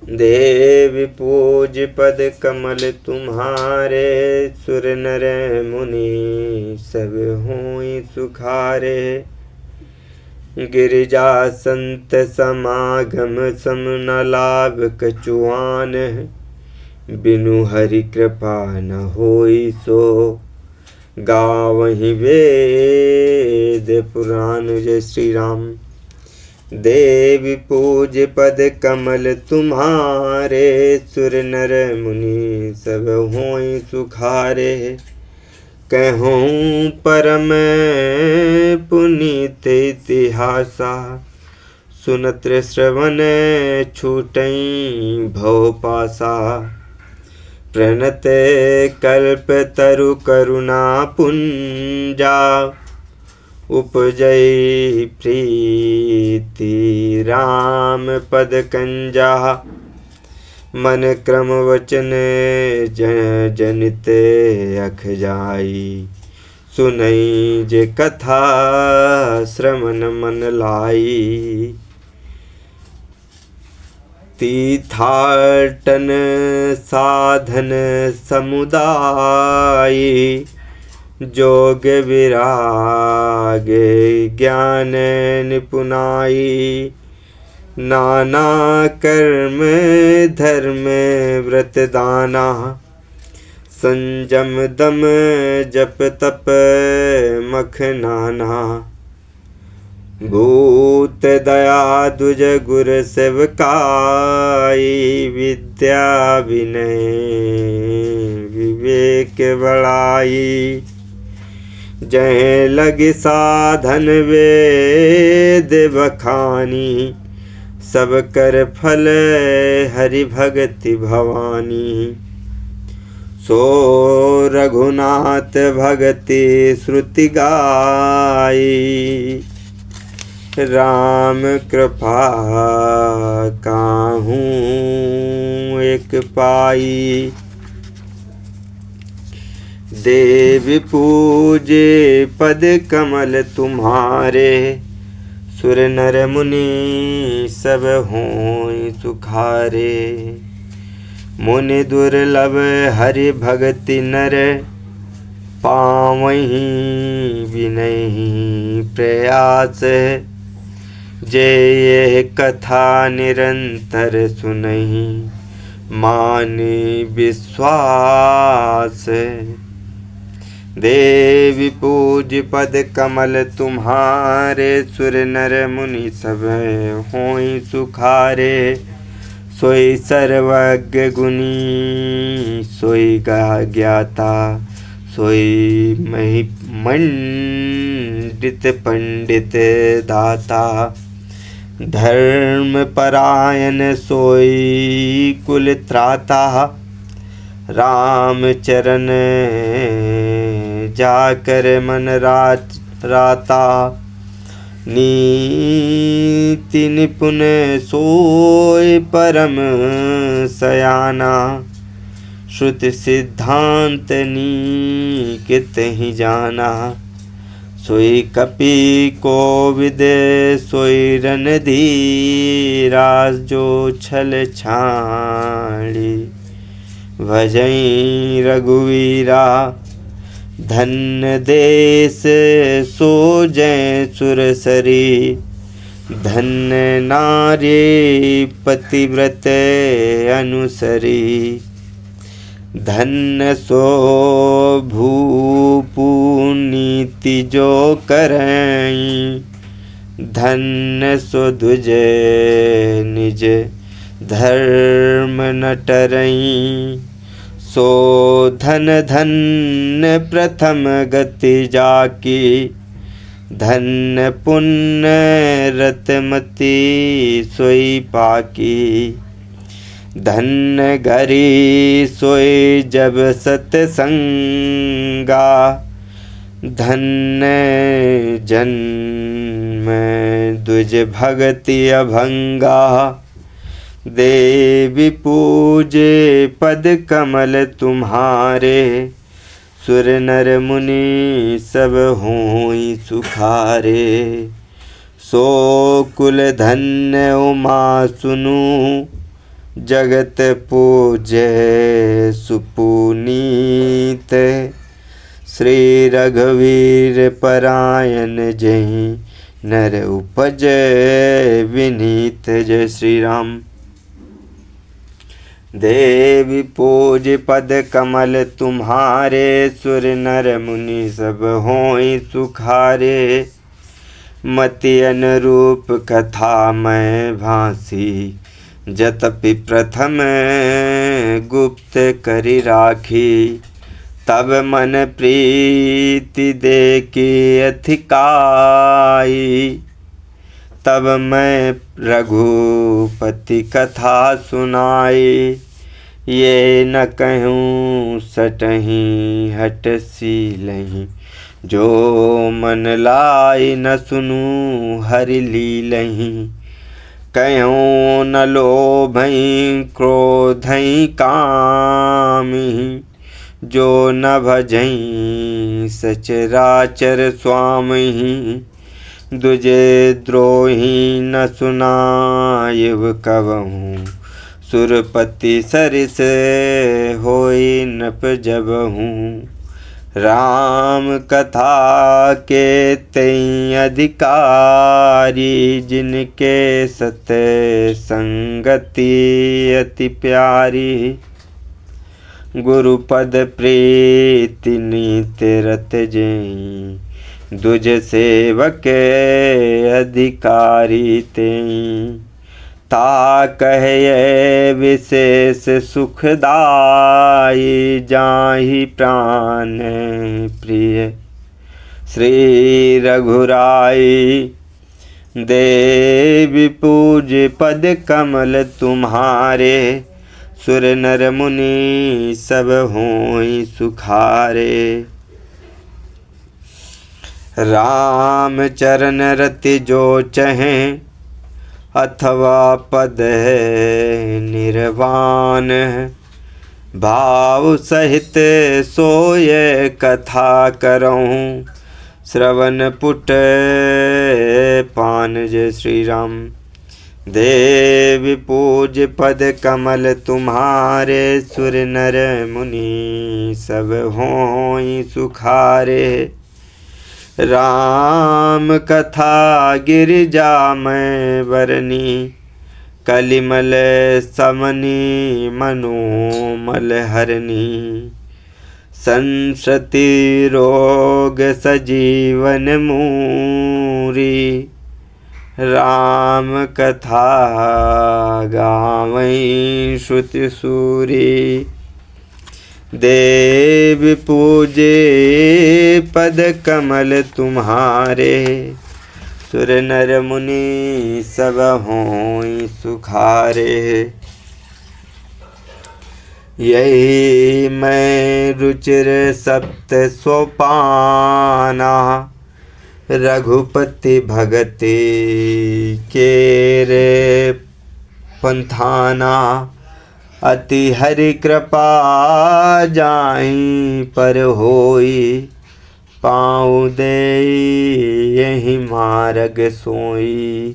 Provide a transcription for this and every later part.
देवी पूज पद कमल तुम्हारे, सुर नर मुनि सब होई सुखारे। गिरिजा संत समागम सम न लाभ कछुआन, बिनु हरि कृपा न होई सो। गावहीं वेद पुराण। जय श्री राम। देवी पूज पद कमल तुम्हारे, सुर नर मुनि सब होई सुखारे। कहूँ परम पुनीत इतिहासा, सुनत श्रवण छूटई भव पासा। प्रणत कल्प तरु करुणा पुंजा, उपजई प्रीति राम पद कंजा। मन क्रम वचन जनित अख जाई, सुनई जे कथा श्रवण मन लाई। तीर्थाटन साधन समुदाय, जोग विराग ज्ञान निपुनाई। नाना कर्म धर्म व्रत दाना, संजम दम जप तप मख नाना। भूत दया दुज गुर सेवकाई, विद्या विनय विवेक बड़ाई। जय लग साधन वेद बखानी, सब कर फल हरि भगति भवानी। सो रघुनाथ भगति श्रुति गाई, राम कृपा काहू एक पाई। देवी पूजे पद कमल तुम्हारे, सुर नर मुनि सब होई सुखारे। मुनि दुर्लभ हरि भगति नर, पावहीं विनहि प्रयास। जे ये कथा निरंतर सुनहि, मानि विश्वास। देवी पूज पद कमल तुम्हारे, सुर नर मुनि सब होई सुखारे। सोई सर्वज्ञ गुणी सोई ज्ञाता, सोई मंडित पंडित दाता। धर्म परायण सोई कुल त्राता, राम चरण जाकर मन राता। नीति निपुण सोई परम सयाना, श्रुति सिद्धांत निकित ही जाना। सोई कपि कोविद सोई रणधीरा, जो छल छाड़ी भजई रघुवीरा। धन्य देश सो जय सुरसरी, धन्य नारी पतिव्रत अनुसरी। धन्य सो भूपु नीति जो करई, धन्य सो दुज निज धर्म न टरई। सो धन धन्य प्रथम गति जाकी, धन्य पुण्य रतमती सोई पाकी। धन्य घरी सोई जब सतसंगा, धन्य जन्म दुज भगति अभंगा। देवी पूजे पद कमल तुम्हारे, सुर नर मुनि सब होई सुखारे। सो कुल धन्य उमा सुनु, जगत पूजे सुपुनीत। श्री रघुवीर परायण जहीं नर उपजे विनीत। जय श्री राम। देवी पूज पद कमल तुम्हारे, सुर नर मुनि सब होई सुखारे। मति अनुरूप कथा मैं भांसी, जतपि प्रथम गुप्त करि राखी। तब मन प्रीति देखी अधिकाई, तब मैं रघुपति कथा सुनाई। ये न कहूँ सटहि हट सीलहि, जो मन लाई न सुनूं हरि लीलहि। कहूँ न लोभहि क्रोधहि कामहि, जो न भजहि सचराचर स्वामिहि। दुजे द्रोही न सुनायव कबहूँ, सुरपति सरिस होई नप जबहूँ। राम कथा के तई अधिकारी, जिनके सत्य संगति अति प्यारी। गुरुपद प्रीति नीत रत जहीं, दुज सेवक अधिकारी तें। ता कहे विशेष सुखदाई, जाहि प्राण प्रिय श्री रघुराई। देवी पूज पद कमल तुम्हारे, सुर नर मुनि सब होई सुखारे। राम चरण रति जो चहें, अथवा पद निर्वाण। भाव सहित सोय कथा करऊँ, श्रवण पुट पान। जय श्री राम। देवी पूज पद कमल तुम्हारे, सुर नर मुनि सब होई सुखारे। राम कथा गिरिजा मैं बरनी, कलिमल समनी मनोमल हरनी। संसति रोग सजीवन मूरी, राम कथा गावई श्रुति सूरी। देव पूजे पद कमल तुम्हारे, सुर नर मुनि सब होई सुखारे। यही मैं रुचिर सप्त सोपाना, रघुपति भगति के रे पंथाना। अति हरि कृपा जाहि पर होई, पाँव दे यही मार्ग सोई।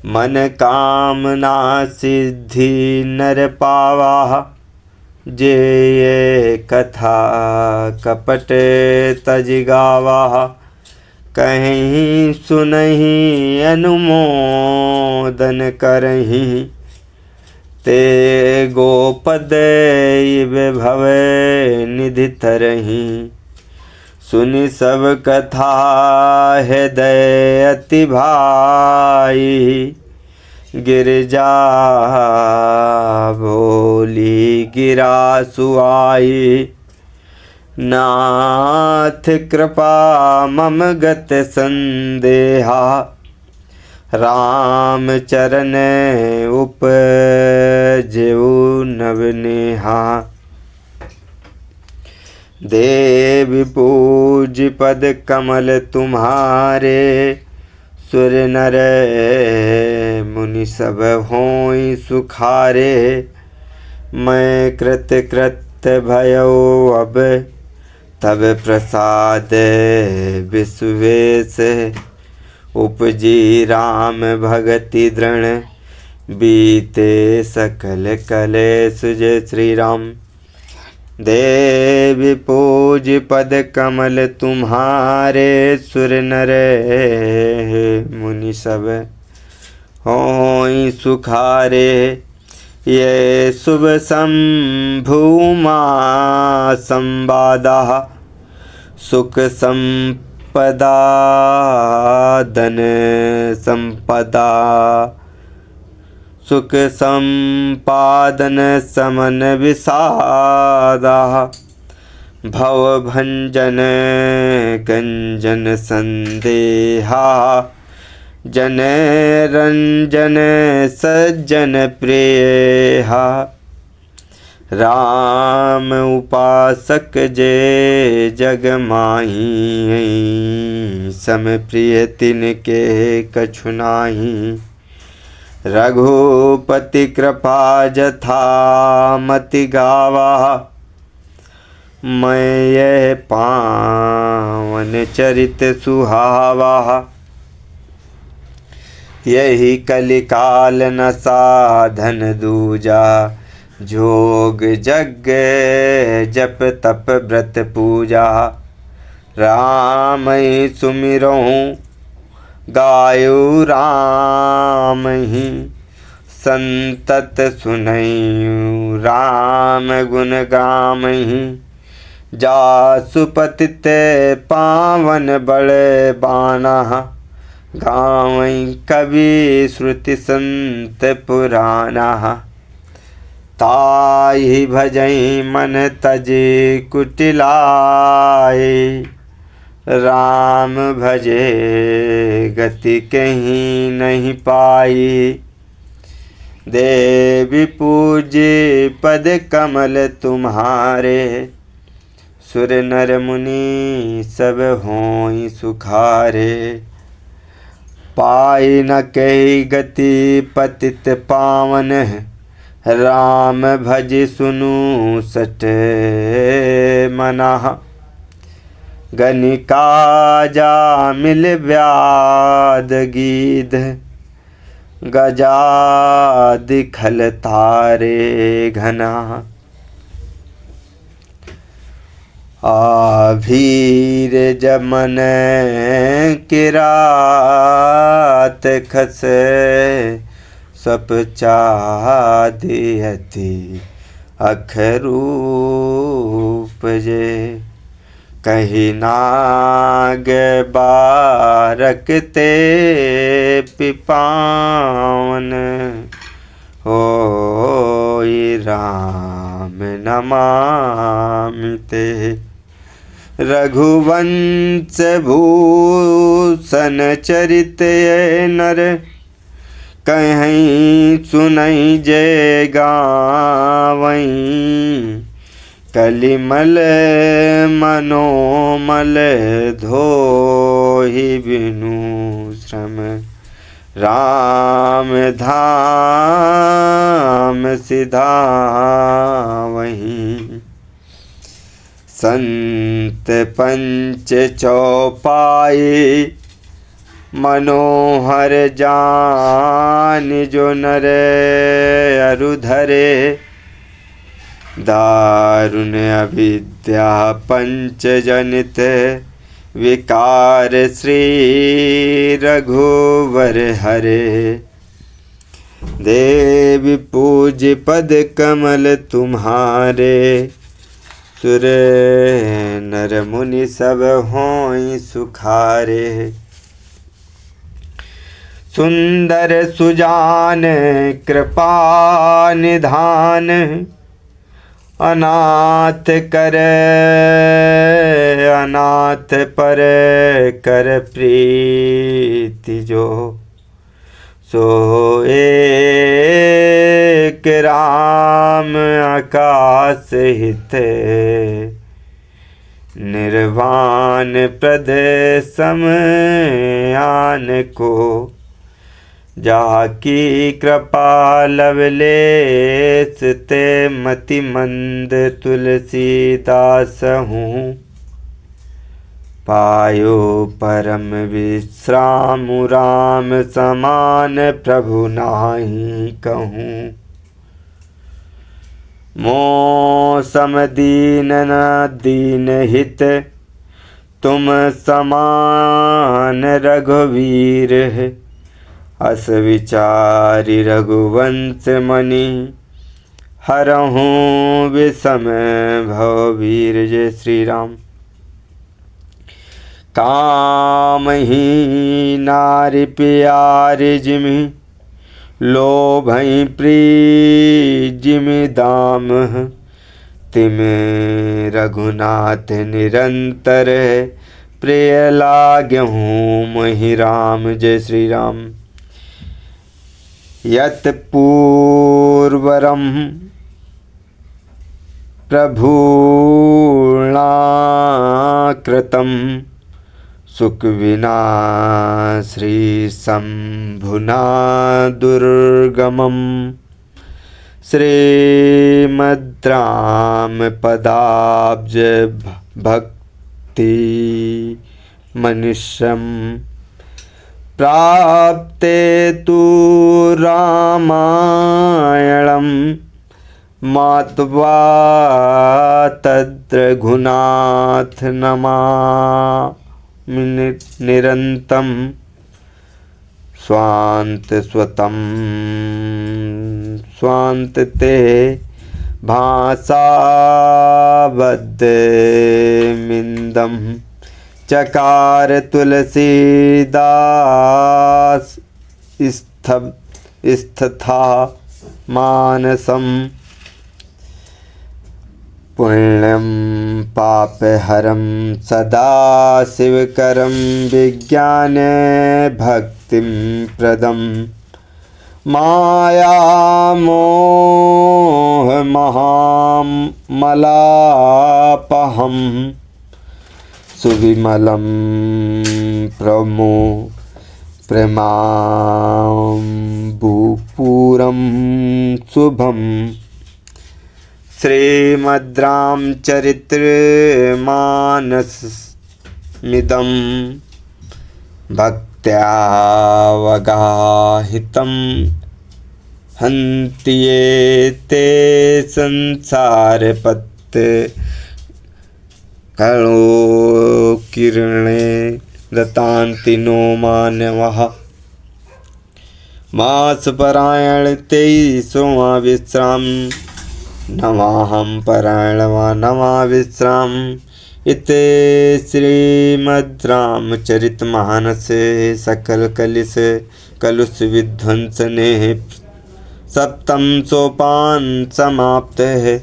मन कामना सिद्धि नर पावा, जे ये कथा कपट तज गावा। कहीं सुनहि अनुमोदन करहि, ते गोपद भवे निधि तरहि। सुनि सब कथा हृदय अति भाई, गिरजा भोली गिरा सुआई। नाथ कृपा मम गत संदेहा, राम चरण उपजेऊ नवनेहा। देव पूज पद कमल तुम्हारे, सुर नर मुनि सब होई सुखारे। मैं कृत कृत भयो अब, तब प्रसाद विश्वेश। उपजी राम भगति दृढ़, बीते सकल कलेश। जय श्री राम। देव पूज पद कमल तुम्हारे, सुर नर मुनि सब होई सुखारे। ये शुभ संभूमा संवादा, सुख संपदा धन संपदा। सुख संपादन समन विषादा, भव भंजन गंजन संदेहा। जन रंजन सज्जन प्रियहा, राम उपासक जे जग माही। सम प्रिय तिनके कछु नाही, रघुपति कृपा जथा मति गावा। मैं यह पावन चरित सुहावा, यही कलिकाल न साधन दूजा। जोग जग जप तप व्रत पूजा, राम ही सुमिरहूँ गायु राम ही। संतत सुनैयु राम गुण गाम ही। जासु पतित पावन बड़े बाना, गावई कवि श्रुति संत पुराना। ताहि भजई मन तजी कुटिलाए, राम भजे गति कहीं नहीं पाई। देवी पूजे पद कमल तुम्हारे, सुर नर मुनि सब होई सुखारे। पाई न कही गति पतित पावन, राम भज सुनु सट मना। गनिका जा मिल व्याध गीध, गजा दिखल तारे घना। आभीर जमन किरात खसे, सप चादियति अखरूप जे। कही नाग बारक ते पिपावन, होई राम नमामि ते। रघुवंश भूषण चरित ये नर, कहीं सुनई जय गावई। कलिमल मनोमल धोहि बिनु श्रम, राम धाम सिधावहीं। संत पंच चौपाई, मनोहर जान जो नर अरुधरे। दारुण अविद्या पंच जनित, विकार श्री रघुवर हरे। देव पूज पद कमल तुम्हारे, सुर नर मुनि सब होई सुखारे। सुंदर सुजान कृपा निधान, अनाथ कर अनाथ पर कर प्रीति जो। सो एक राम आकाश हित, निर्वाण प्रद सम आन को। जाकी कृपा लवलेस ते मति मंद, तुलसीदास हूँ पायो परम विश्राम राम समान प्रभु नाहि कहूँ। मौसम दीन न दीन हित तुम समान रघुवीर है। अस विचारि रघुवंश मणि हरहूँ विषम भववीर। जय श्री राम। काम ही नारि प्यारि जिमि लोभहि प्रिय जिमि दाम। तिम रघुनाथ निरंतर प्रिय लाग्यहूँ महि राम। जय श्री राम। यत पूर्वरम प्रभुणा कृतं सुख विना श्री शंभुना दुर्गमम्। श्रीमद्राम पदाब्ज भक्ति मनुष्यम प्राप्ते तु रामायणं मात्वा तद्रघुनाथ नमामि निरन्तं। स्वान्त स्वतं स्वान्त ते भाषाबद्धमिन्दं चकार तुलसीदास स्थथा मानसम। पुण्यं पापहरं सदा शिवकरं विज्ञान भक्तिं प्रदं। मायामोह महामलापहं सुविमलं प्रेमाम्बुपूरं शुभम्। श्रीमद्रामचरितमानसमिदं भक्त्यावगाहितं हन्ति ये ते संसारपत् कलोकिरणे रतान्ति नो मानवः। मासपरायण 23वां विश्राम नवाहं परायणवा नवा विश्राम। इते श्रीमद्रामचरितमानसे सकल कलिश कलुष विध्वंसने सप्तम सोपान समाप्त है।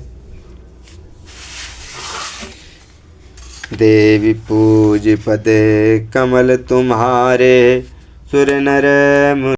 देवी पूज पदे कमल तुम्हारे सुर नर